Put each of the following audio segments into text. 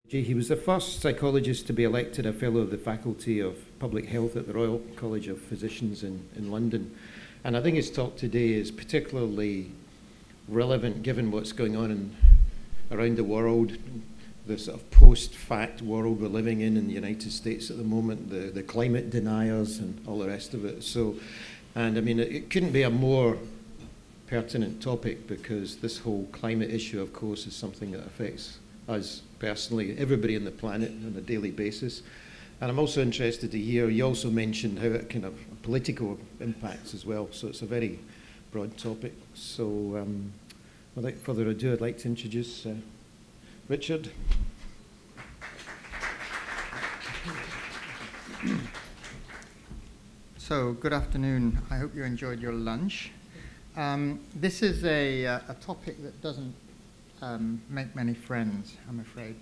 He was the first psychologist to be elected a Fellow of the Faculty of Public Health at the Royal College of Physicians in London. And I think his talk today is particularly relevant given what's going on around the world, the sort of post-fact world we're living in the United States at the moment, the climate deniers and all the rest of it. So, and I mean, it couldn't be a more pertinent topic because this whole climate issue, of course, is something that affects us personally, everybody on the planet on a daily basis. And I'm also interested to hear, you also mentioned how it kind of political impacts as well, so it's a very broad topic. So without further ado, I'd like to introduce Richard. So, good afternoon. I hope you enjoyed your lunch. This is a topic that doesn't make many friends, I'm afraid.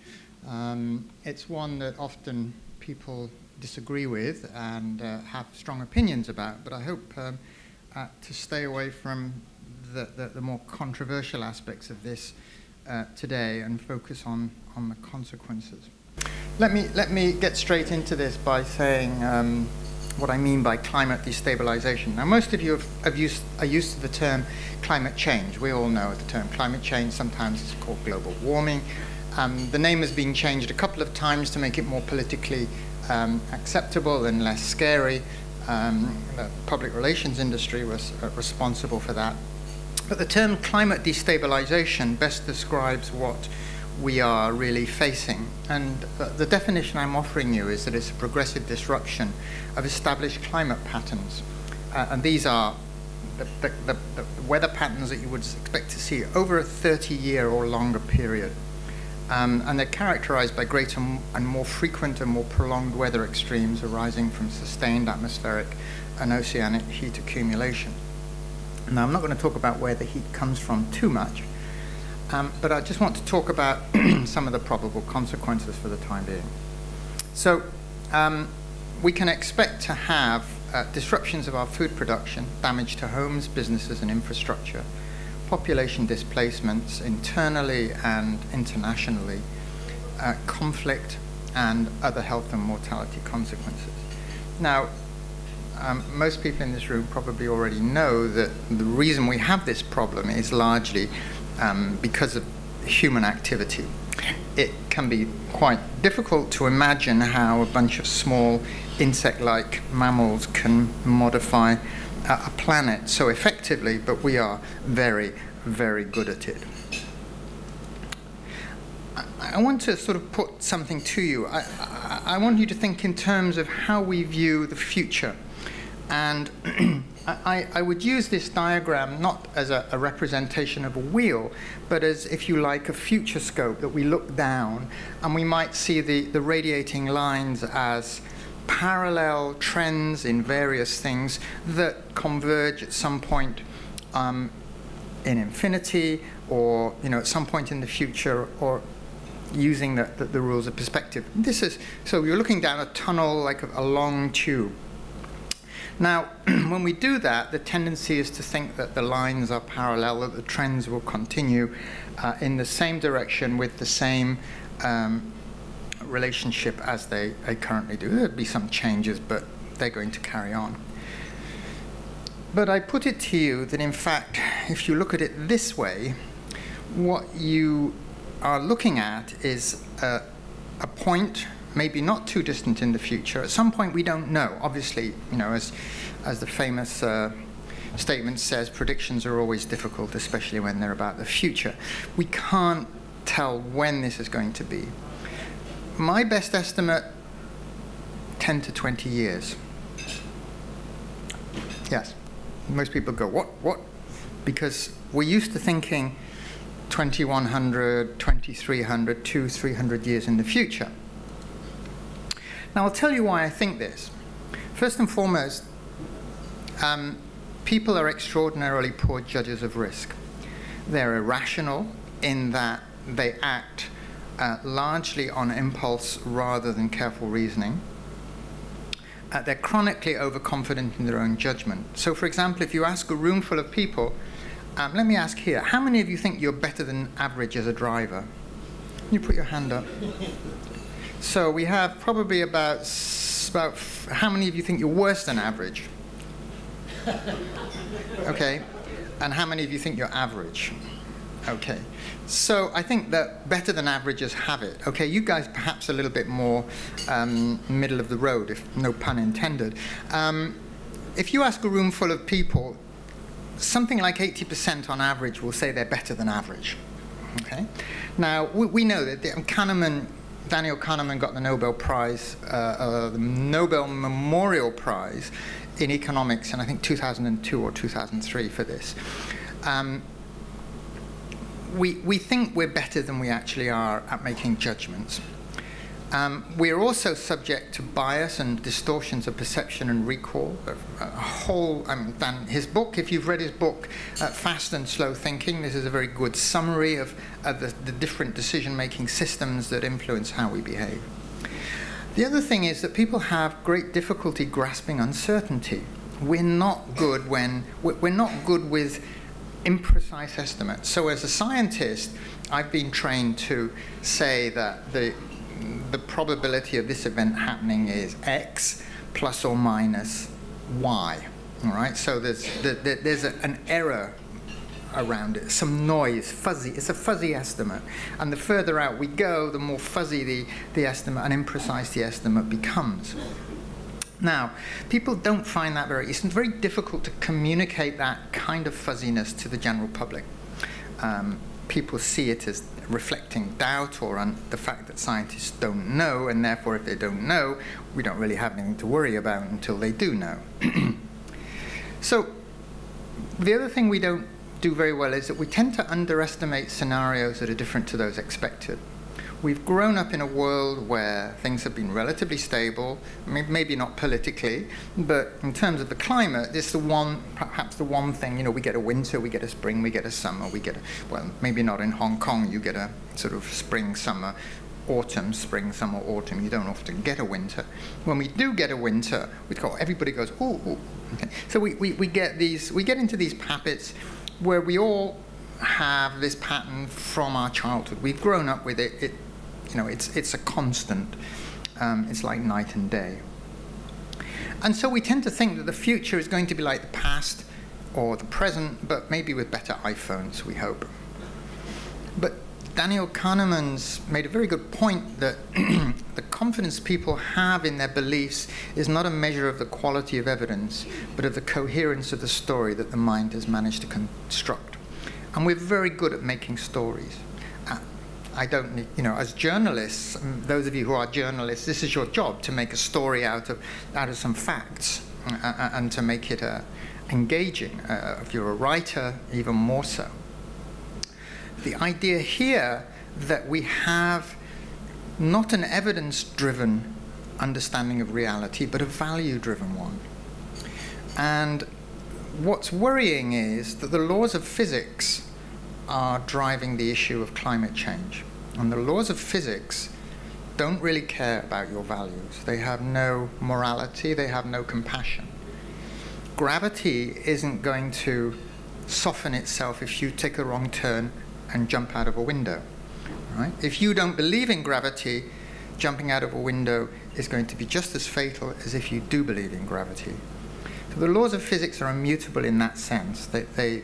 It's one that often people disagree with and have strong opinions about, but I hope to stay away from the more controversial aspects of this today and focus on the consequences. Let me get straight into this by saying what I mean by climate destabilisation. Now, most of you are used to the term climate change. We all know the term climate change. Sometimes it's called global warming. The name has been changed a couple of times to make it more politically acceptable and less scary. The public relations industry was responsible for that. But the term climate destabilisation best describes what we are really facing. And the definition I'm offering you is that it's a progressive disruption of established climate patterns. And these are the weather patterns that you would expect to see over a 30-year or longer period. And they're characterized by greater and more frequent and more prolonged weather extremes arising from sustained atmospheric and oceanic heat accumulation. Now, I'm not going to talk about where the heat comes from too much, but I just want to talk about some of the probable consequences for the time being. So we can expect to have disruptions of our food production, damage to homes, businesses, and infrastructure, population displacements internally and internationally, conflict, and other health and mortality consequences. Now, most people in this room probably already know that the reason we have this problem is largely because of human activity. It can be quite difficult to imagine how a bunch of small insect-like mammals can modify a planet so effectively, but we are very, very good at it. I want to sort of put something to you. I want you to think in terms of how we view the future. And I would use this diagram not as a representation of a wheel, but as, if you like, a future scope that we look down, and we might see the radiating lines as parallel trends in various things that converge at some point in infinity, or at some point in the future, or using the rules of perspective. This is, so you're looking down a tunnel like a long tube. Now, when we do that, the tendency is to think that the lines are parallel, that the trends will continue in the same direction with the same relationship as they currently do. There'll be some changes, but they're going to carry on. But I put it to you that, in fact, if you look at it this way, what you are looking at is a point, maybe not too distant in the future. At some point, we don't know. Obviously, as the famous statement says, predictions are always difficult, especially when they're about the future. We can't tell when this is going to be. My best estimate, 10 to 20 years. Yes. Most people go, what? Because we're used to thinking 2100, 2300, 300 years in the future. Now, I'll tell you why I think this. First and foremost, people are extraordinarily poor judges of risk. They're irrational in that they act largely on impulse rather than careful reasoning. They're chronically overconfident in their own judgment. So, for example, if you ask a room full of people, let me ask here, how many of you think you're better than average as a driver? you put your hand up? So we have probably about how many of you think you're worse than average? Okay. And how many of you think you're average? Okay. So I think that better than averages have it. Okay, you guys perhaps a little bit more middle of the road, if no pun intended. If you ask a room full of people, something like 80% on average will say they're better than average. Okay. Now, we know that Daniel Kahneman got the Nobel Prize, the Nobel Memorial Prize in economics in, I think, 2002 or 2003 for this. We think we're better than we actually are at making judgments. We're also subject to bias and distortions of perception and recall. Dan, his book, if you've read his book, Fast and Slow Thinking, this is a very good summary of the different decision-making systems that influence how we behave. The other thing is that people have great difficulty grasping uncertainty. We're not good with imprecise estimates. So as a scientist, I've been trained to say that the probability of this event happening is X plus or minus Y. All right. So there's an error around it, some noise, fuzzy. It's a fuzzy estimate, and the further out we go, the more fuzzy the estimate and imprecise the estimate becomes. Now, people don't find that it's very difficult to communicate that kind of fuzziness to the general public. People see it as reflecting doubt or the fact that scientists don't know, and therefore if they don't know, we don't really have anything to worry about until they do know. So the other thing we don't do very well is that we tend to underestimate scenarios that are different to those expected. We've grown up in a world where things have been relatively stable, maybe not politically, but in terms of the climate, it's perhaps the one thing, we get a winter, we get a spring, we get a summer, well, maybe not in Hong Kong, you get a sort of spring, summer, autumn, spring, summer, autumn. You don't often get a winter. When we do get a winter, everybody goes, ooh, ooh. Okay. So we get into these habits where we all have this pattern from our childhood. We've grown up with it. It's a constant. It's like night and day. And so we tend to think that the future is going to be like the past or the present, but maybe with better iPhones, we hope. But Daniel Kahneman's made a very good point that the confidence people have in their beliefs is not a measure of the quality of evidence, but of the coherence of the story that the mind has managed to construct. And we're very good at making stories. I don't need, as journalists, those of you who are journalists, this is your job, to make a story out of some facts and to make it engaging. If you're a writer, even more so. The idea here that we have not an evidence-driven understanding of reality, but a value-driven one. And what's worrying is that the laws of physics are driving the issue of climate change. And the laws of physics don't really care about your values. They have no morality, they have no compassion. Gravity isn't going to soften itself if you take a wrong turn and jump out of a window. Right? If you don't believe in gravity, jumping out of a window is going to be just as fatal as if you do believe in gravity. So the laws of physics are immutable in that sense. They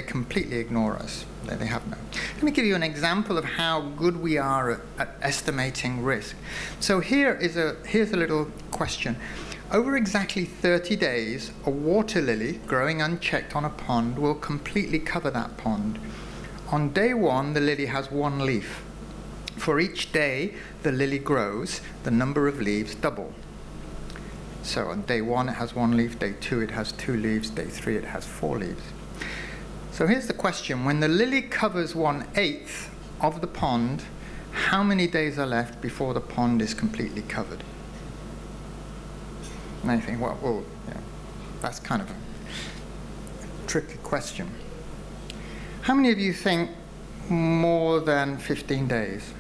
completely ignore us. They have no. Let me give you an example of how good we are at estimating risk. So here's a little question. Over exactly 30 days, a water lily growing unchecked on a pond will completely cover that pond. On day 1, the lily has 1 leaf. For each day the lily grows, the number of leaves double. So on day 1 it has 1 leaf, day 2 it has 2 leaves, day 3 it has 4 leaves. So here's the question. When the lily covers 1/8 of the pond, how many days are left before the pond is completely covered? And you think, well, that's kind of a tricky question. How many of you think more than 15 days?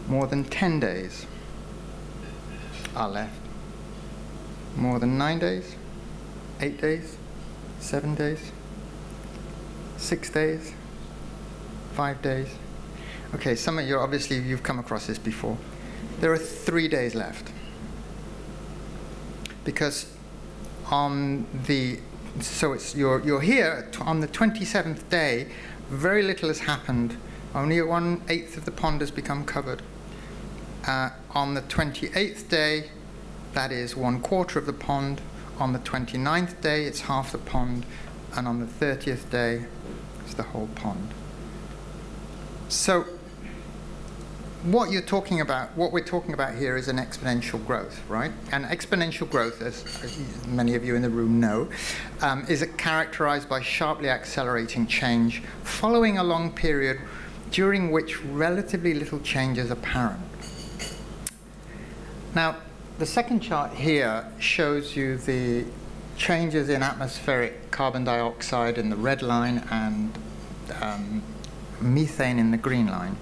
More than 10 days are left. More than 9 days? 8 days? 7 days? 6 days? 5 days? Okay, some of you, obviously, you've come across this before. There are 3 days left. Because you're here on the 27th day, very little has happened. Only 1/8 of the pond has become covered. On the 28th day, that is 1/4 of the pond. On the 29th day, it's half the pond. And on the 30th day, it's the whole pond. So what we're talking about here is an exponential growth, right? And exponential growth, as many of you in the room know, is characterized by sharply accelerating change following a long period during which relatively little change is apparent. Now, the second chart here shows you the changes in atmospheric carbon dioxide in the red line and methane in the green line.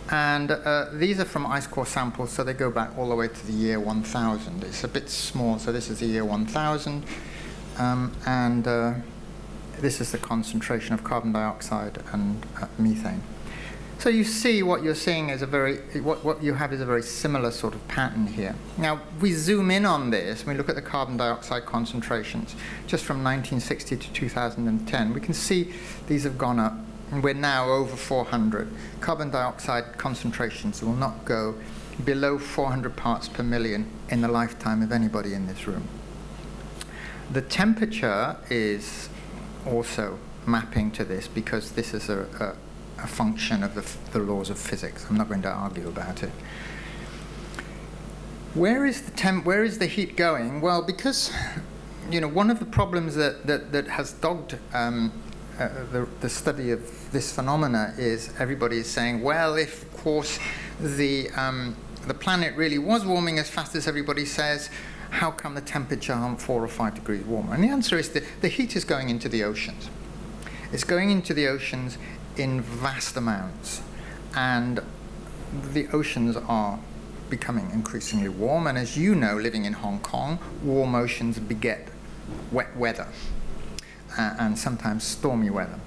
And these are from ice core samples, so they go back all the way to the year 1000. It's a bit small, so this is the year 1000. This is the concentration of carbon dioxide and methane. So you see what you're seeing is what you have is a very similar sort of pattern here. Now, we zoom in on this, we look at the carbon dioxide concentrations, just from 1960 to 2010. We can see these have gone up. And we're now over 400. Carbon dioxide concentrations will not go below 400 parts per million in the lifetime of anybody in this room. The temperature is also mapping to this because this is a function of the laws of physics. I'm not going to argue about it. Where is the heat going? Well, because one of the problems that has dogged the study of this phenomena is everybody is saying, well, if, of course, the planet really was warming as fast as everybody says, how come the temperature aren't 4 or 5 degrees warmer? And the answer is that the heat is going into the oceans. It's going into the oceans in vast amounts. And the oceans are becoming increasingly warm. And as you know, living in Hong Kong, warm oceans beget wet weather. And sometimes stormy weather.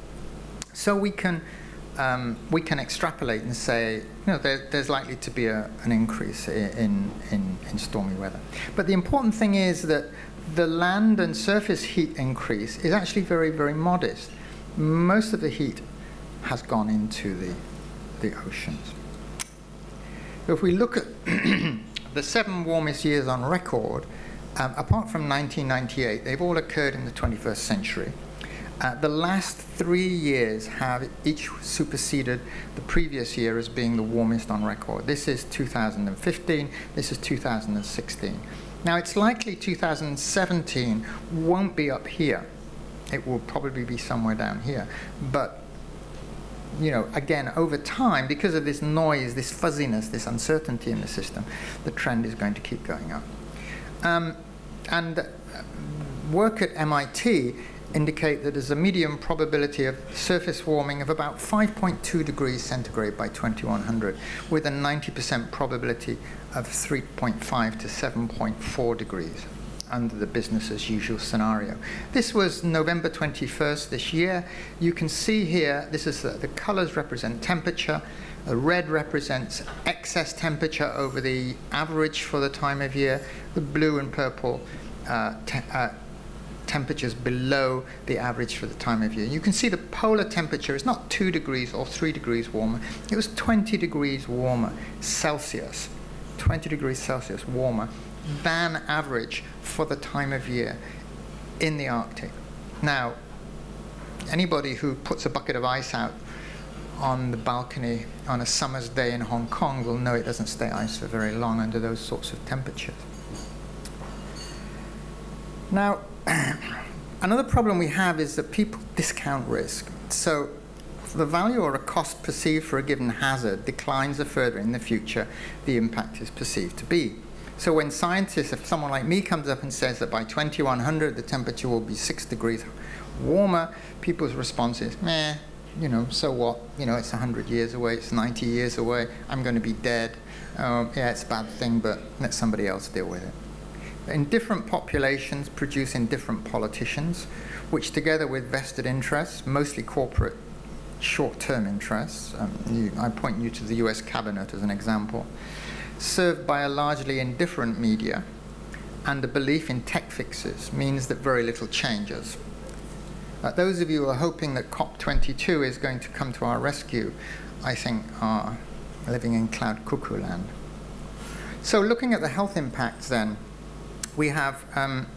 So we can extrapolate and say, there's likely to be an increase in stormy weather. But the important thing is that the land and surface heat increase is actually very, very modest. Most of the heat has gone into the oceans. If we look at the 7 warmest years on record, apart from 1998, they've all occurred in the 21st century. The last 3 years have each superseded the previous year as being the warmest on record. This is 2015, this is 2016. Now, it's likely 2017 won't be up here. It will probably be somewhere down here. But, again, over time, because of this noise, this fuzziness, this uncertainty in the system, the trend is going to keep going up. And work at MIT indicate that there's a medium probability of surface warming of about 5.2 degrees centigrade by 2100, with a 90% probability of 3.5 to 7.4 degrees under the business as usual scenario. This was November 21st this year. You can see here, this is the colors represent temperature. The red represents excess temperature over the average for the time of year. The blue and purple temperatures below the average for the time of year. You can see the polar temperature is not 2 degrees or 3 degrees warmer. It was 20 degrees warmer Celsius, 20 degrees Celsius warmer than average for the time of year in the Arctic. Now, anybody who puts a bucket of ice out on the balcony on a summer's day in Hong Kong will know it doesn't stay ice for very long under those sorts of temperatures. Now, another problem we have is that people discount risk. So the value or a cost perceived for a given hazard declines the further in the future the impact is perceived to be. So when scientists, if someone like me comes up and says that by 2100 the temperature will be 6 degrees warmer, people's response is, meh, so what? It's 100 years away, it's 90 years away, I'm going to be dead. Yeah, it's a bad thing, but let somebody else deal with it. in different populations producing different politicians, which together with vested interests, mostly corporate short-term interests, I point you to the US cabinet as an example, served by a largely indifferent media, and a belief in tech fixes means that very little changes. Those of you who are hoping that COP22 is going to come to our rescue, I think are living in cloud cuckoo land. So looking at the health impacts then, we have, I'm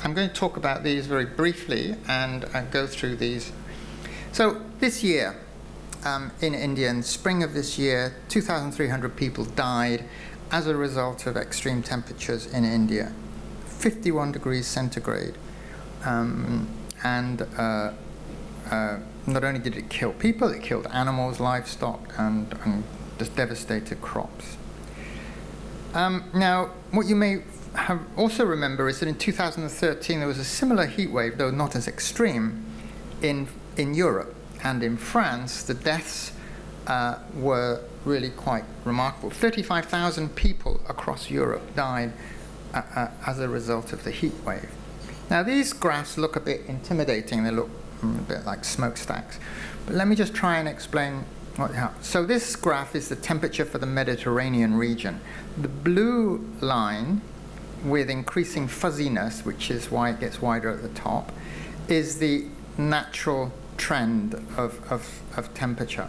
going to talk about these very briefly and go through these. So this year, in India, in spring of this year, 2,300 people died as a result of extreme temperatures in India, 51 degrees centigrade. Not only did it kill people, it killed animals, livestock, and just devastated crops. Now, what you may have also remember is that in 2013 there was a similar heat wave, though not as extreme, in Europe. And in France, the deaths were really quite remarkable. 35,000 people across Europe died as a result of the heat wave. Now, these graphs look a bit intimidating. They look a bit like smokestacks. But let me just try and explain what happened. So this graph is the temperature for the Mediterranean region. The blue line with increasing fuzziness, which is why it gets wider at the top, is the natural trend of temperature.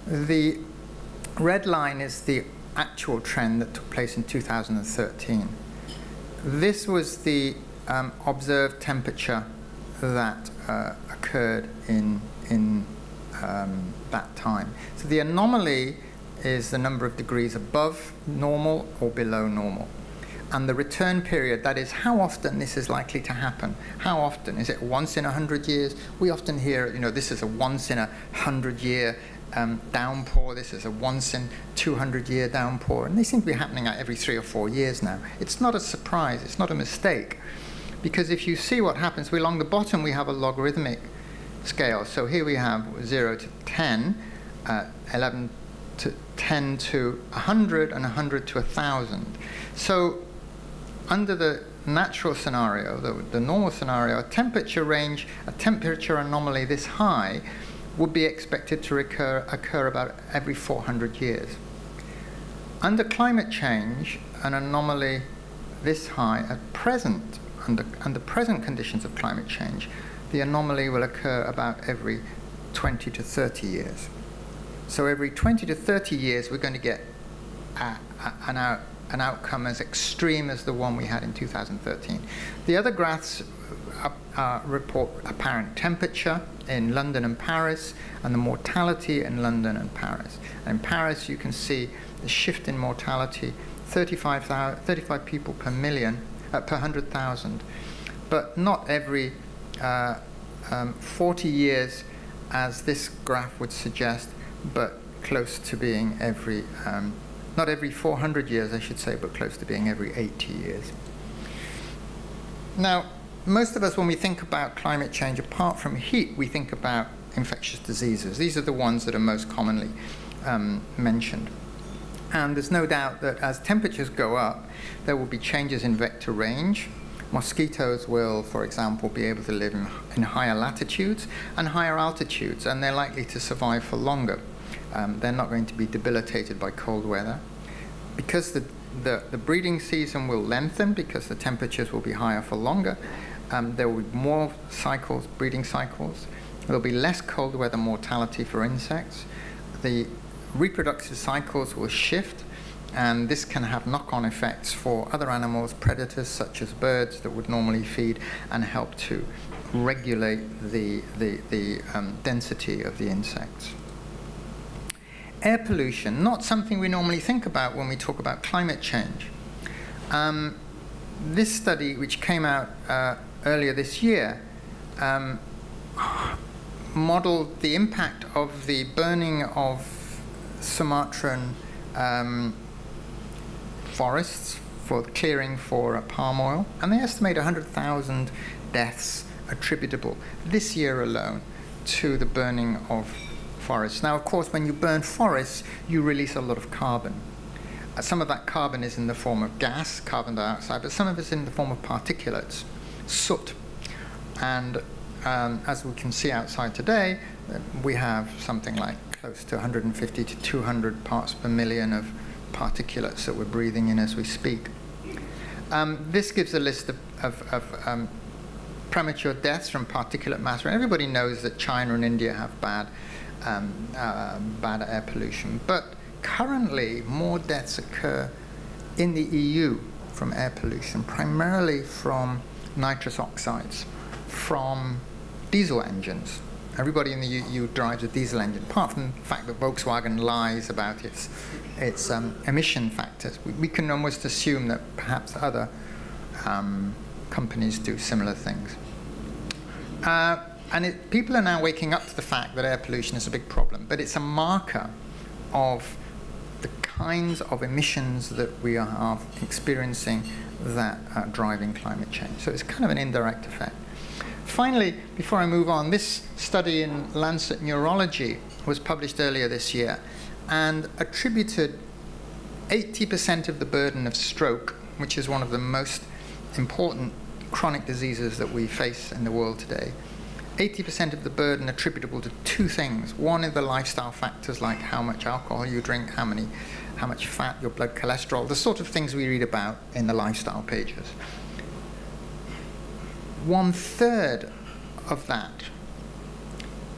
The red line is the actual trend that took place in 2013. This was the observed temperature that occurred in that time. So the anomaly is the number of degrees above normal or below normal. And the return period, that is how often this is likely to happen. How often? Is it once in 100 years? We often hear, this is a once in 100-year downpour. This is a once in 200-year downpour. And they seem to be happening every 3 or 4 years now. It's not a surprise. It's not a mistake. Because if you see what happens, along the bottom we have a logarithmic scale. So here we have 0 to 10, 11 to 10 to 100, and 100 to 1,000. So under the natural scenario, the normal scenario, a temperature range, a temperature anomaly this high would be expected to occur about every 400 years. Under climate change, an anomaly this high at present, under present conditions of climate change, the anomaly will occur about every 20 to 30 years. So every 20 to 30 years, we're going to get an outcome as extreme as the one we had in 2013. The other graphs report apparent temperature in London and Paris, and the mortality in London and Paris. And in Paris, you can see the shift in mortality, 35 people per million, per 100,000. But not every 40 years, as this graph would suggest, but close to being every, not every 400 years, I should say, but close to being every 80 years. Now, most of us, when we think about climate change, apart from heat, we think about infectious diseases. These are the ones that are most commonly mentioned. And there's no doubt that as temperatures go up, there will be changes in vector range. Mosquitoes will, for example, be able to live in higher latitudes and higher altitudes, and they're likely to survive for longer. They're not going to be debilitated by cold weather. Because the breeding season will lengthen, because the temperatures will be higher for longer, there will be more cycles, breeding cycles. There will be less cold weather mortality for insects. The reproductive cycles will shift, and this can have knock-on effects for other animals, predators such as birds that would normally feed, and help to regulate the density of the insects. Air pollution, not something we normally think about when we talk about climate change. This study, which came out earlier this year, modeled the impact of the burning of Sumatran forests for clearing for palm oil, and they estimate 100,000 deaths attributable this year alone to the burning of forests. Now, of course, when you burn forests, you release a lot of carbon. some of that carbon is in the form of gas, carbon dioxide, but some of it's in the form of particulates, soot. And as we can see outside today, we have something like close to 150 to 200 parts per million of particulates that we're breathing in as we speak. This gives a list of premature deaths from particulate matter. Everybody knows that China and India have bad air pollution, but currently more deaths occur in the EU from air pollution, primarily from nitrous oxides, from diesel engines. Everybody in the EU drives a diesel engine, apart from the fact that Volkswagen lies about its emission factors. We can almost assume that perhaps other companies do similar things. And people are now waking up to the fact that air pollution is a big problem, but it's a marker of the kinds of emissions that we are experiencing that are driving climate change. So it's kind of an indirect effect. Finally, before I move on, this study in Lancet Neurology was published earlier this year and attributed 80% of the burden of stroke, which is one of the most important chronic diseases that we face in the world today, 80% of the burden attributable to two things. One is the lifestyle factors, like how much alcohol you drink, how much fat, your blood cholesterol, the sort of things we read about in the lifestyle pages. 1/3 of that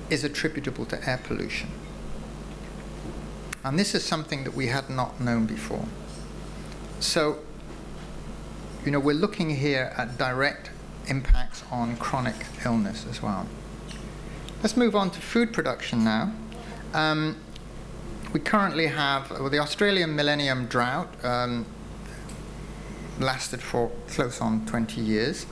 is attributable to air pollution. And this is something that we had not known before. So, you know, we're looking here at direct impacts on chronic illness as well. Let's move on to food production now. We currently have, well, the Australian Millennium Drought lasted for close on 20 years.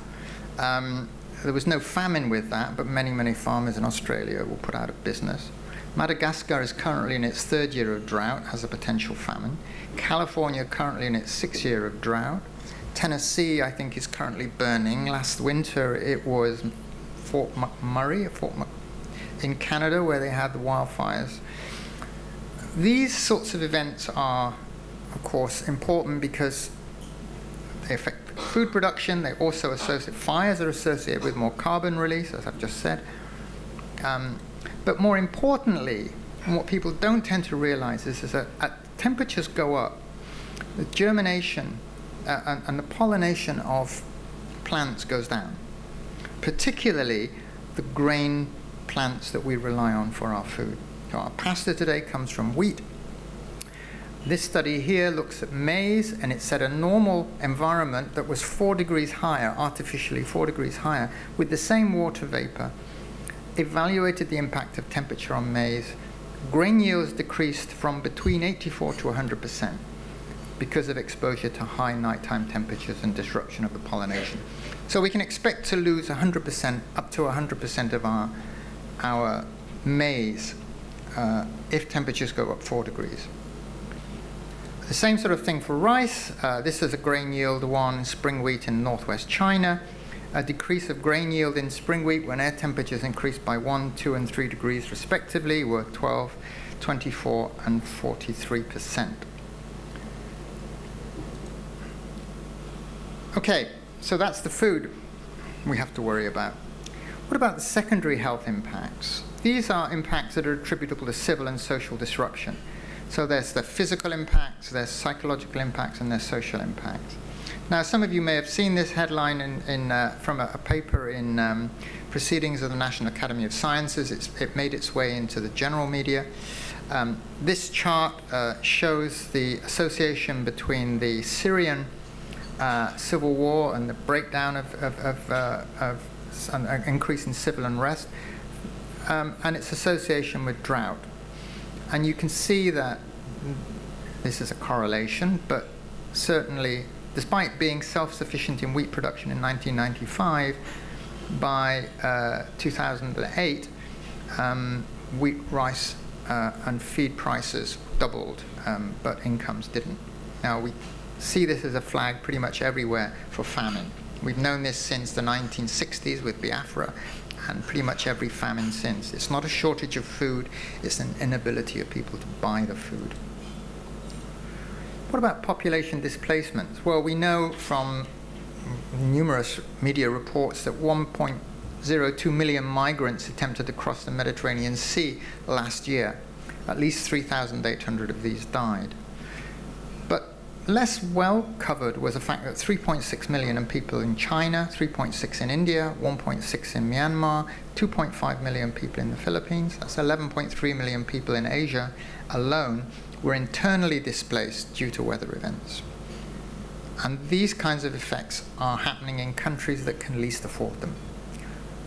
There was no famine with that, but many, many farmers in Australia were put out of business. Madagascar is currently in its 3rd year of drought, has a potential famine. California currently in its 6th year of drought. Tennessee, I think, is currently burning. Last winter, it was Fort McMurray, in Canada, where they had the wildfires. These sorts of events are, of course, important because they affect food production. They also associate, fires are associated with more carbon release, as I've just said. But more importantly, what people don't tend to realize is that as temperatures go up, the germination and the pollination of plants goes down, particularly the grain plants that we rely on for our food. So our pasta today comes from wheat. This study here looks at maize, and it said a normal environment that was 4 degrees higher, artificially 4 degrees higher, with the same water vapor, evaluated the impact of temperature on maize. Grain yields decreased from between 84 to 100% because of exposure to high nighttime temperatures and disruption of the pollination. So we can expect to lose 100%, up to 100% of our maize if temperatures go up 4 degrees. The same sort of thing for rice. This is a grain yield one, spring wheat in northwest China. A decrease of grain yield in spring wheat when air temperatures increased by 1, 2, and 3 degrees respectively were 12, 24, and 43%. Okay, so that's the food we have to worry about. What about the secondary health impacts? These are impacts that are attributable to civil and social disruption. So there's the physical impacts, there's psychological impacts, and there's social impacts. Now, some of you may have seen this headline from a paper in Proceedings of the National Academy of Sciences. It made its way into the general media. This chart shows the association between the Syrian civil war and the breakdown of an increase in civil unrest, and its association with drought. And you can see that this is a correlation, but certainly, despite being self-sufficient in wheat production in 1995, by 2008, wheat, rice, and feed prices doubled, but incomes didn't. Now, we see this as a flag pretty much everywhere for famine. We've known this since the 1960s with Biafra, and pretty much every famine since. It's not a shortage of food, it's an inability of people to buy the food. What about population displacements? Well, we know from numerous media reports that 1.02 million migrants attempted to cross the Mediterranean Sea last year. At least 3,800 of these died. But less well covered was the fact that 3.6 million people in China, 3.6 in India, 1.6 in Myanmar, 2.5 million people in the Philippines, that's 11.3 million people in Asia alone, were internally displaced due to weather events. And these kinds of effects are happening in countries that can least afford them.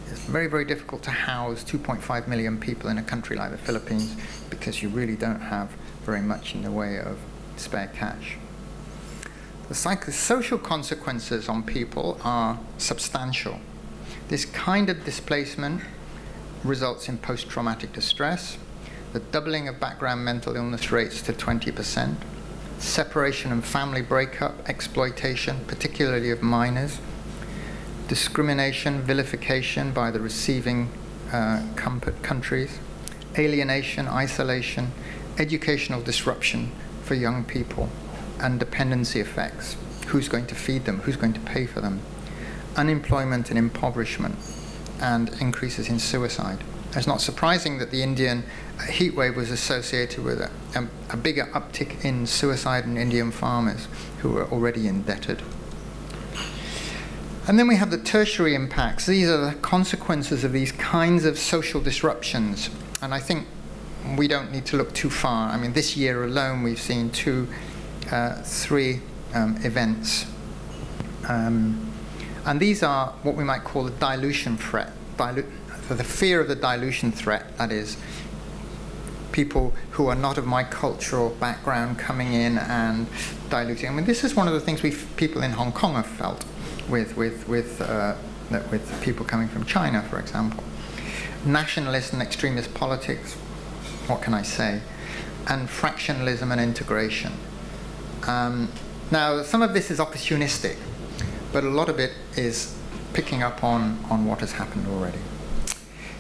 It's very, very difficult to house 2.5 million people in a country like the Philippines because you really don't have very much in the way of spare cash. The psychosocial consequences on people are substantial. This kind of displacement results in post-traumatic distress, the doubling of background mental illness rates to 20%, separation and family breakup, exploitation, particularly of minors, discrimination, vilification by the receiving countries, alienation, isolation, educational disruption for young people, and dependency effects. Who's going to feed them? Who's going to pay for them? Unemployment and impoverishment, and increases in suicide. It's not surprising that the Indian heat wave was associated with a bigger uptick in suicide in Indian farmers who were already indebted. And then we have the tertiary impacts. These are the consequences of these kinds of social disruptions. And I think we don't need to look too far. I mean, this year alone, we've seen three events. And these are what we might call the dilution threat. The fear of the dilution threat, that is, people who are not of my cultural background coming in and diluting. I mean, this is one of the things people in Hong Kong have felt with people coming from China, for example. Nationalist and extremist politics, what can I say? And fractionalism and integration. Now, some of this is opportunistic, but a lot of it is picking up on what has happened already.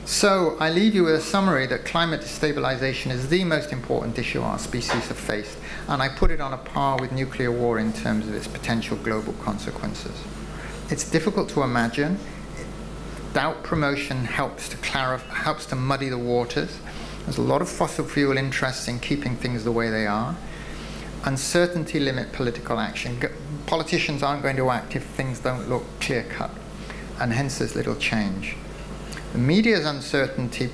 So I leave you with a summary that climate destabilization is the most important issue our species have faced, and I put it on a par with nuclear war in terms of its potential global consequences. It's difficult to imagine. Doubt promotion helps to muddy the waters. There's a lot of fossil fuel interests in keeping things the way they are. Uncertainty limits political action. Politicians aren't going to act if things don't look clear-cut, and hence there's little change. The media's uncertainty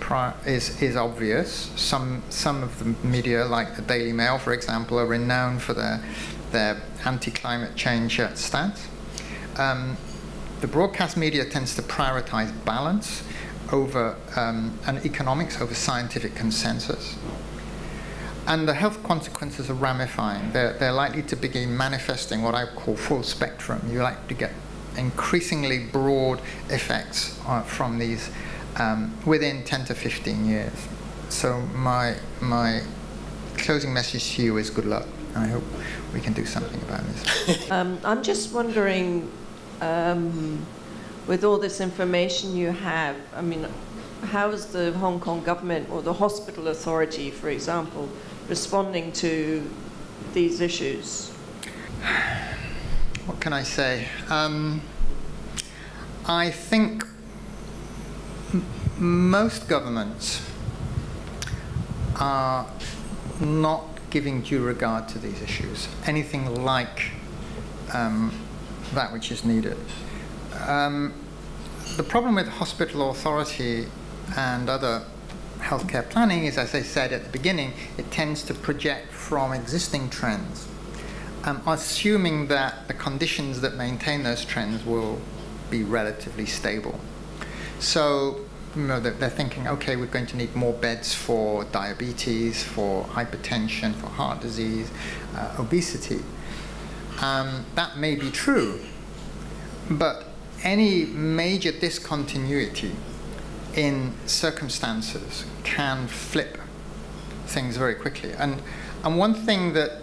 is obvious. Some of the media, like the Daily Mail, for example, are renowned for their anti-climate change stance. The broadcast media tends to prioritize balance over and economics over scientific consensus. And the health consequences are ramifying. They're likely to begin manifesting what I call full spectrum. You like to get increasingly broad effects from these within 10 to 15 years. So my closing message to you is good luck. I hope we can do something about this. I'm just wondering, with all this information you have, I mean, how is the Hong Kong government or the hospital authority, for example, responding to these issues? What can I say? I think most governments are not giving due regard to these issues, anything like that which is needed. The problem with hospital authority and other healthcare planning is, as I said at the beginning, it tends to project from existing trends, assuming that the conditions that maintain those trends will be relatively stable. So, you know, they're thinking, okay, we're going to need more beds for diabetes, for hypertension, for heart disease, obesity. That may be true, but any major discontinuity in circumstances can flip things very quickly. And one thing that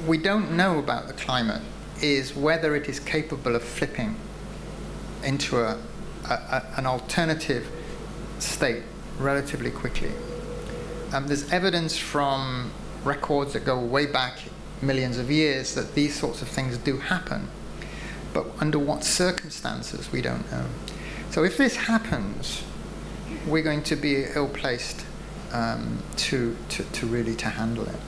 we don't know about the climate is whether it is capable of flipping into an alternative state relatively quickly. There's evidence from records that go way back millions of years that these sorts of things do happen. But under what circumstances, we don't know. So if this happens, we're going to be ill-placed to really handle it.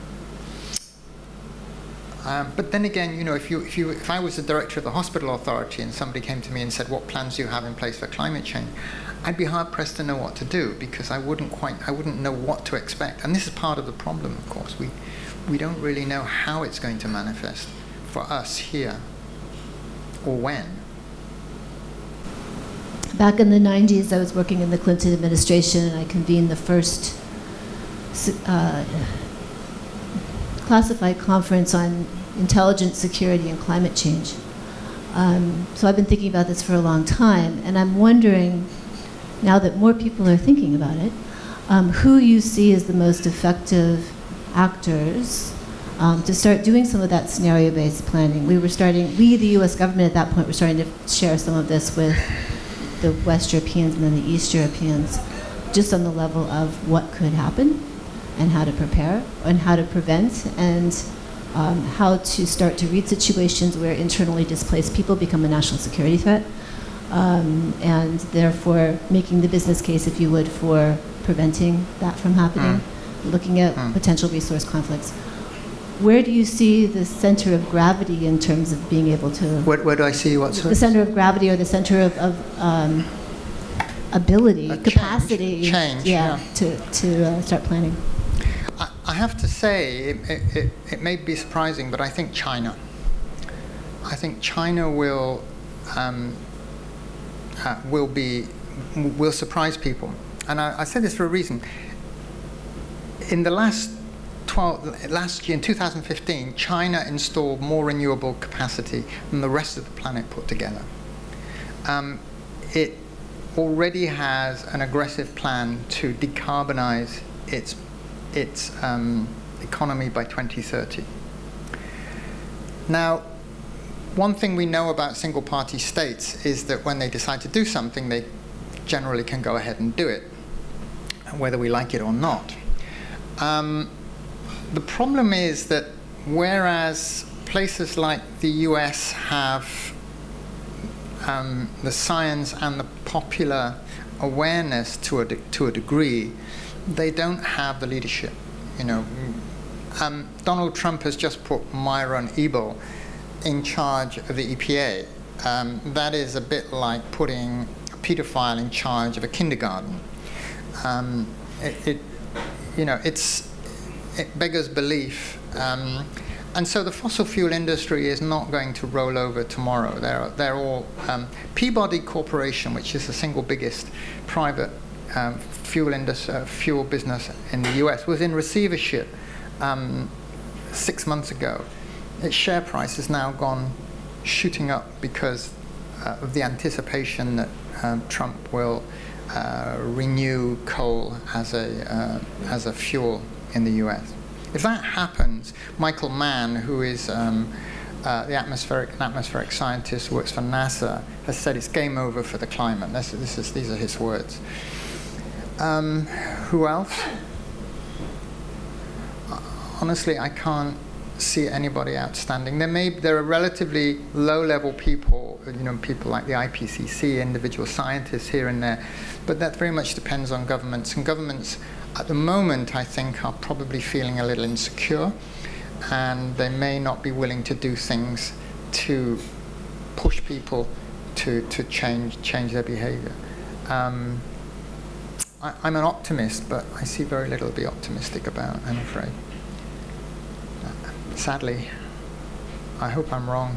But then again, you know, if I was the director of the hospital authority and somebody came to me and said, "What plans do you have in place for climate change?" I'd be hard pressed to know what to do, because I wouldn't know what to expect. And this is part of the problem, of course. We don't really know how it's going to manifest for us here, or when. Back in the 90s, I was working in the Clinton administration, and I convened the first classified conference on intelligence, security, and climate change. So I've been thinking about this for a long time, and I'm wondering, now that more people are thinking about it, who you see as the most effective actors to start doing some of that scenario-based planning. We, the US government at that point, were starting to share some of this with the West Europeans and then the East Europeans, just on the level of what could happen and how to prepare and how to prevent, and how to start to read situations where internally displaced people become a national security threat, and therefore making the business case, if you would, for preventing that from happening, looking at potential resource conflicts. Where do you see the center of gravity in terms of being able to... Where do I see what? The center of gravity, or the center of ability, capacity. Change, yeah. To start planning. I have to say, it may be surprising, but I think China. I think China will surprise people. And I say this for a reason. In the last year, in 2015, China installed more renewable capacity than the rest of the planet put together. It already has an aggressive plan to decarbonize its economy by 2030. Now, one thing we know about single-party states is that when they decide to do something, they generally can go ahead and do it, whether we like it or not. The problem is that whereas places like the US have the science and the popular awareness to a degree, they don't have the leadership. You know, Donald Trump has just put Myron Ebel in charge of the EPA. That is a bit like putting a pedophile in charge of a kindergarten. It beggars belief. And so the fossil fuel industry is not going to roll over tomorrow. They're all Peabody Corporation, which is the single biggest private fuel business in the US, was in receivership 6 months ago. Its share price has now gone shooting up because of the anticipation that Trump will renew coal as a fuel in the US. If that happens, Michael Mann, who is an atmospheric scientist who works for NASA, has said it's game over for the climate. These are his words. Who else? Honestly, I can't see anybody outstanding. There are relatively low-level people, people like the IPCC, individual scientists here and there, but that very much depends on governments. And governments, at the moment, I think, are probably feeling a little insecure, and they may not be willing to do things to push people to change their behavior. I'm an optimist, but I see very little to be optimistic about, I'm afraid. Sadly, I hope I'm wrong.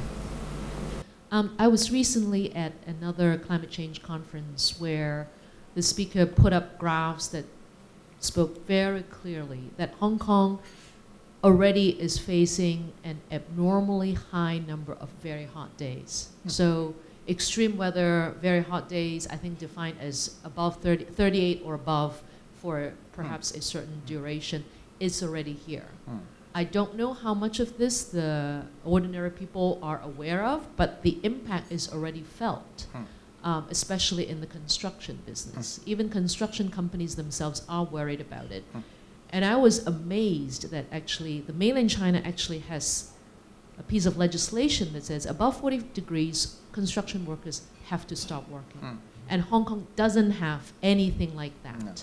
I was recently at another climate change conference where the speaker put up graphs that spoke very clearly that Hong Kong already is facing an abnormally high number of very hot days. So extreme weather, very hot days, I think defined as above 38 or above for perhaps a certain duration, is already here. I don't know how much of this the ordinary people are aware of, but the impact is already felt, especially in the construction business. Even construction companies themselves are worried about it. And I was amazed that actually the mainland China actually has a piece of legislation that says above 40 degrees, construction workers have to stop working. And Hong Kong doesn't have anything like that. No.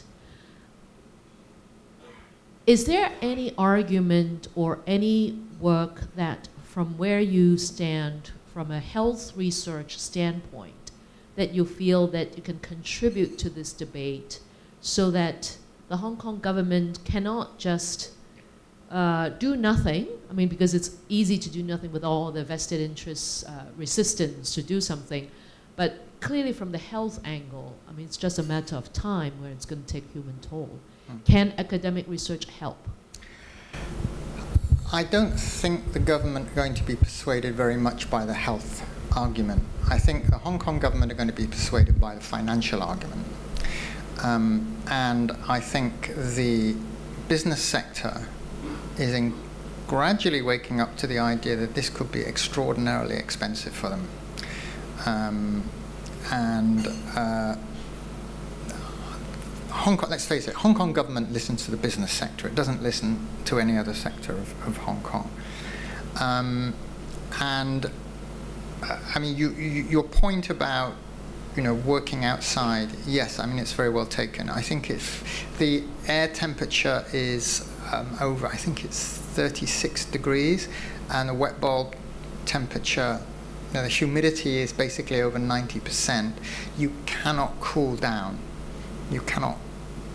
Is there any argument or any work that from where you stand from a health research standpoint that you feel that you can contribute to this debate so that the Hong Kong government cannot just do nothing? I mean, because it's easy to do nothing with all the vested interests, resistance to do something. But clearly from the health angle, I mean, it's just a matter of time where it's going to take human toll. Can academic research help? I don't think the government are going to be persuaded very much by the health argument. I think the Hong Kong government are going to be persuaded by the financial argument. And I think the business sector is gradually waking up to the idea that this could be extraordinarily expensive for them. Hong Kong, let's face it, Hong Kong government listens to the business sector. It doesn't listen to any other sector of Hong Kong. I mean, your point about, you know, working outside, yes, I mean, it's very well taken. I think if the air temperature is over, I think it's 36 degrees, and the wet bulb temperature, you know, the humidity is basically over 90%, you cannot cool down. You cannot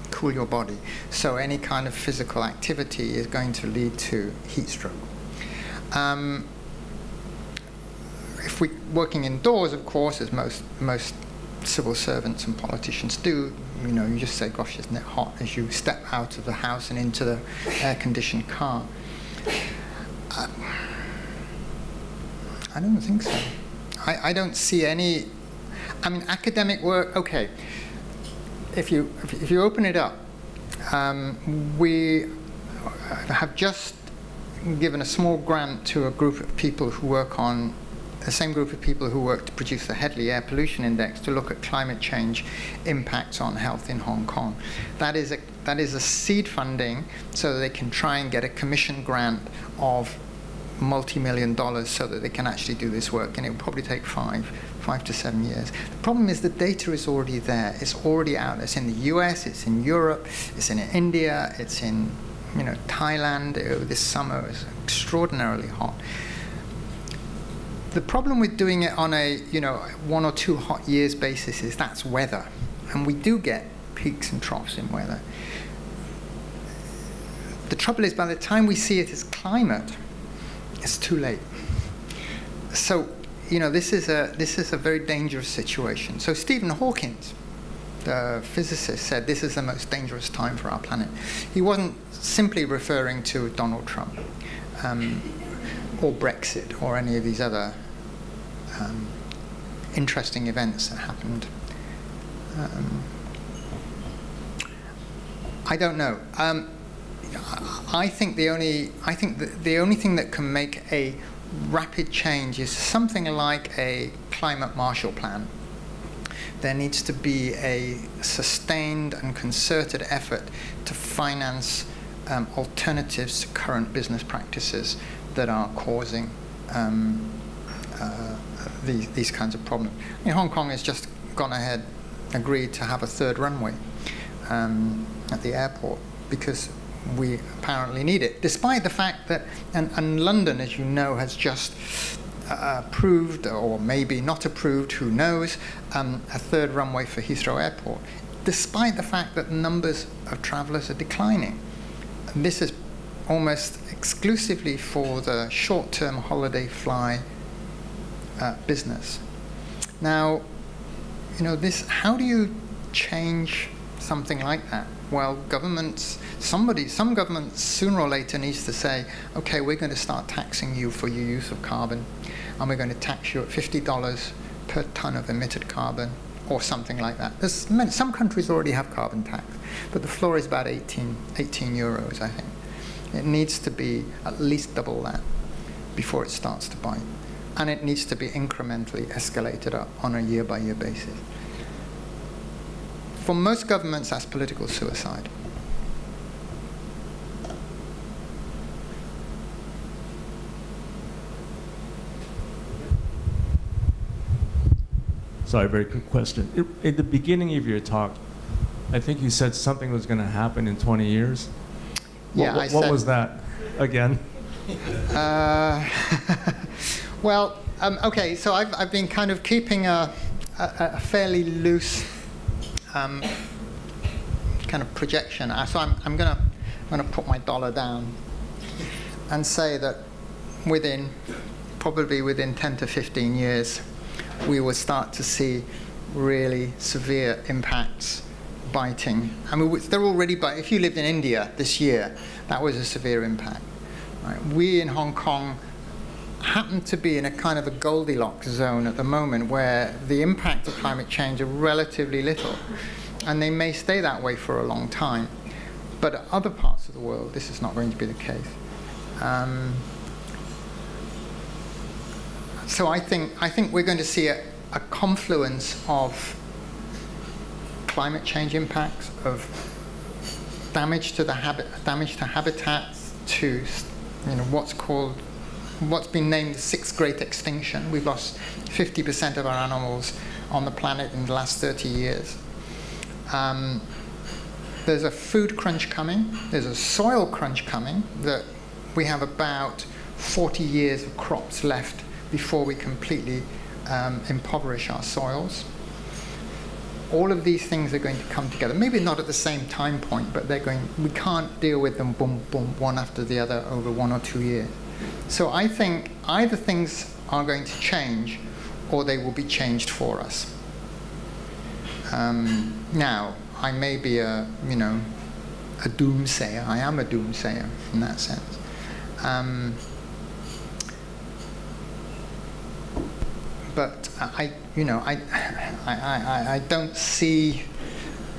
cool your body. So any kind of physical activity is going to lead to heat stroke. If we're working indoors, of course, as most civil servants and politicians do, you know, you just say, gosh, isn't it hot, as you step out of the house and into the air-conditioned car. I don't think so. I don't see any, I mean, academic work, okay. If you open it up, we have just given a small grant to a group of people who work on, the same group of people who work to produce the Headley Air Pollution Index to look at climate change impacts on health in Hong Kong. That is a seed funding so that they can try and get a commission grant of multi-million dollars so that they can actually do this work, and it will probably take 5 to 7 years. The problem is the data is already there. It's already out. It's in the US, it's in Europe, it's in India, it's in, you know, Thailand. This summer is extraordinarily hot. The problem with doing it on a, you know, 1 or 2 hot years basis is that's weather, and we do get peaks and troughs in weather. The trouble is by the time we see it as climate, it's too late. So, you know, this is a very dangerous situation. So Stephen Hawking, the physicist, said this is the most dangerous time for our planet. He wasn't simply referring to Donald Trump or Brexit or any of these other interesting events that happened. I don't know. I think the only thing that can make a rapid change is something like a climate Marshall Plan. There needs to be a sustained and concerted effort to finance alternatives to current business practices that are causing these kinds of problems. I mean, Hong Kong has just gone ahead, agreed to have a 3rd runway at the airport because we apparently need it, despite the fact that, and London, as you know, has just approved, or maybe not approved, who knows, a 3rd runway for Heathrow Airport, despite the fact that numbers of travellers are declining. And this is almost exclusively for the short-term holiday fly business. Now, you know, how do you change something like that? Well, some governments sooner or later needs to say, okay, we're going to start taxing you for your use of carbon, and we're going to tax you at $50 per ton of emitted carbon, or something like that. Some countries already have carbon tax, but the floor is about 18 euros, I think. It needs to be at least double that before it starts to bite. And it needs to be incrementally escalated up on a year-by-year basis. For most governments, that's political suicide. Sorry, very quick question. At the beginning of your talk, I think you said something was going to happen in 20 years. Yeah, What was that again? Well, okay, so I've been kind of keeping a fairly loose kind of projection. So I'm gonna put my dollar down and say that probably within 10 to 15 years, we will start to see really severe impacts biting. I mean, they're already biting. If you lived in India this year, that was a severe impact. Right? We in Hong Kong happen to be in a kind of a Goldilocks zone at the moment where the impact of climate change are relatively little. And they may stay that way for a long time. But other parts of the world, this is not going to be the case. So I think we're going to see a confluence of climate change impacts, of damage to habitats, to what's been named the sixth great extinction. We've lost 50% of our animals on the planet in the last 30 years. There's a food crunch coming. There's a soil crunch coming, that we have about 40 years of crops left before we completely impoverish our soils. All of these things are going to come together. Maybe not at the same time point, but we can't deal with them boom, boom, one after the other over 1 or 2 years. So I think either things are going to change or they will be changed for us. Now, I may be a doomsayer. I am a doomsayer in that sense. But I don't see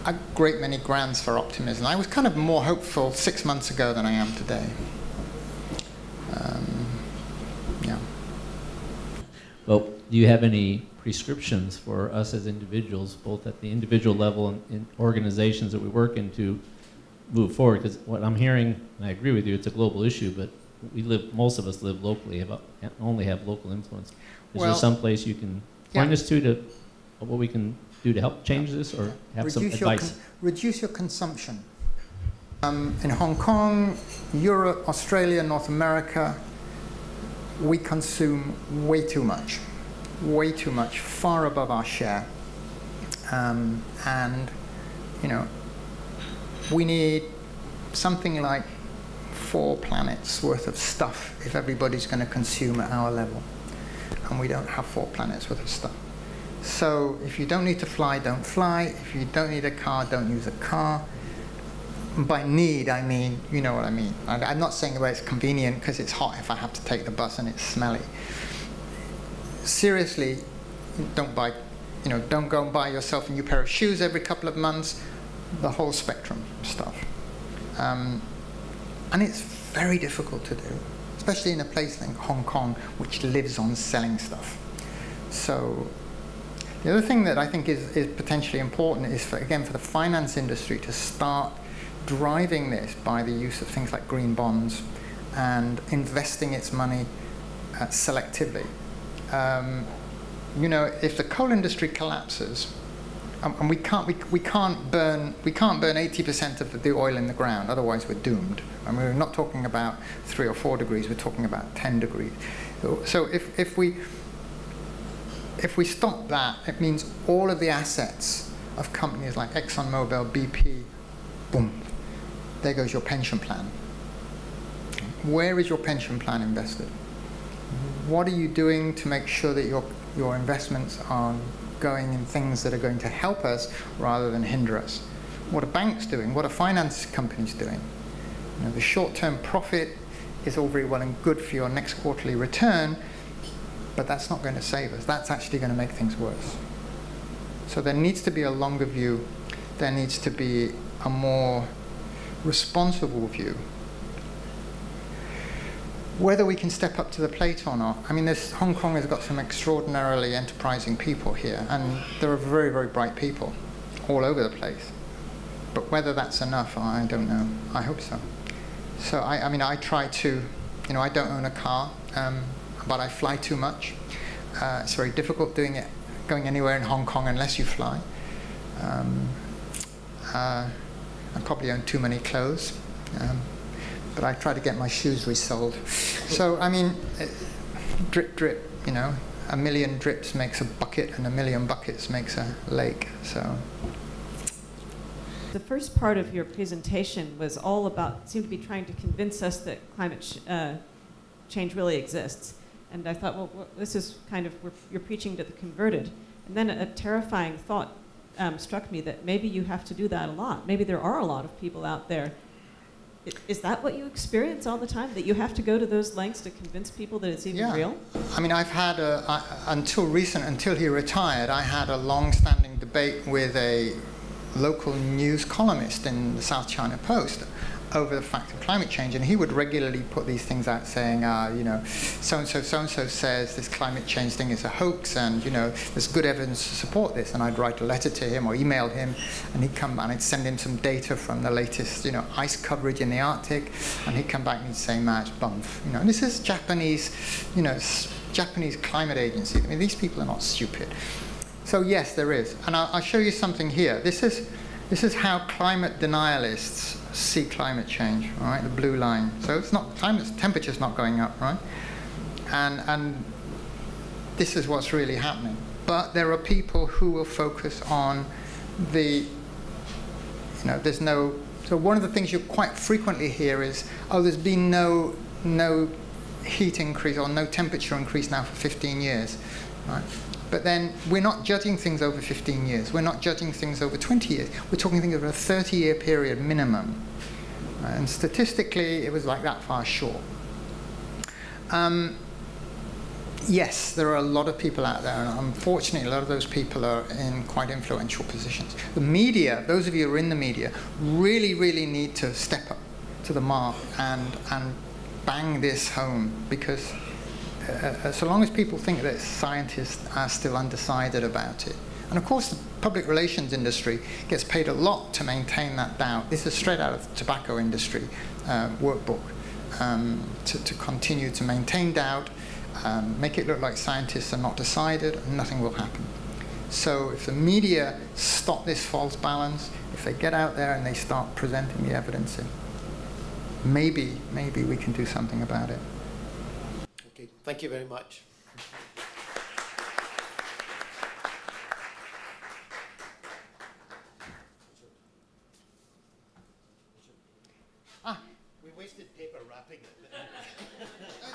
a great many grounds for optimism. I was kind of more hopeful 6 months ago than I am today. Yeah. Well, do you have any prescriptions for us as individuals, both at the individual level and in organizations that we work in, to move forward? Because what I'm hearing, and I agree with you, it's a global issue, but most of us live locally, only have local influence. Is there some place you can point us to what we can do to help change this, or have some advice? Reduce your consumption. In Hong Kong, Europe, Australia, North America, we consume way too much, far above our share. And, we need something like 4 planets worth of stuff if everybody's going to consume at our level. And we don't have 4 planets worth of stuff. So if you don't need to fly, don't fly. If you don't need a car, don't use a car. By need, I mean, you know what I mean. I'm not saying where it's convenient because it's hot if I have to take the bus and it's smelly. Seriously, don't go and buy yourself a new pair of shoes every couple of months. The whole spectrum stuff. And it's very difficult to do, especially in a place like Hong Kong, which lives on selling stuff. So the other thing that I think is potentially important is, for the finance industry to start driving this by the use of things like green bonds and investing its money selectively. If the coal industry collapses, and we can't burn 80% of the oil in the ground, otherwise we're doomed. I mean, we're not talking about 3 or 4 degrees, we're talking about 10 degrees. So if we stop that, it means all of the assets of companies like ExxonMobil, BP, boom, there goes your pension plan. Where is your pension plan invested? What are you doing to make sure that your investments are going in things that are going to help us rather than hinder us? What are banks doing? What are finance companies doing? The short-term profit is all very well and good for your next quarterly return, but that's not going to save us. That's actually going to make things worse. So there needs to be a longer view. There needs to be a more responsible view. Whether we can step up to the plate or not, I mean, Hong Kong has got some extraordinarily enterprising people here, and there are very, very bright people all over the place. But whether that's enough, I don't know. I hope so. So, I mean, I try to, I don't own a car, but I fly too much. It's very difficult going going anywhere in Hong Kong unless you fly. I probably own too many clothes, but I try to get my shoes resold. So, I mean, drip, drip, you know. A million drips makes a bucket, and a million buckets makes a lake, so. The first part of your presentation was all about, seemed to be trying to convince us that climate change really exists. And I thought, well, this is kind of, you're preaching to the converted. And then a terrifying thought struck me that maybe you have to do that a lot. Maybe there are a lot of people out there. Is that what you experience all the time? That you have to go to those lengths to convince people that it's even real? I mean, I've had, until he retired, I had a long-standing debate with a local news columnist in the South China Post over the fact of climate change, and he would regularly put these things out saying, you know, so-and-so says this climate change thing is a hoax, and, you know, there's good evidence to support this. And I'd write a letter to him or email him, and he'd come and I'd send him some data from the latest, you know, ice coverage in the Arctic, and he'd come back and he'd say, man, it's bumf. You know, and this is Japanese, you know, Japanese climate agency. I mean, these people are not stupid. So yes, there is. And I'll show you something here. This is how climate denialists see climate change, all right, the blue line. So it's not, temperature's not going up, right? And this is what's really happening. But there are people who will focus on the, you know, there's no, so one of the things you quite frequently hear is, oh, there's been no heat increase or no temperature increase now for 15 years, right? But then we're not judging things over 15 years. We're not judging things over 20 years. We're talking things over a 30-year period minimum. And statistically, it was like that far short. Yes, there are a lot of people out there, and unfortunately, a lot of those people are in quite influential positions. The media, those of you who are in the media, really, really need to step up to the mark and bang this home, because so long as people think that scientists are still undecided about it. And of course, the public relations industry gets paid a lot to maintain that doubt. This is straight out of the tobacco industry workbook, to continue to maintain doubt, make it look like scientists are not decided, and nothing will happen. So if the media stop this false balance, if they get out there and they start presenting the evidence, maybe we can do something about it. Okay, thank you very much.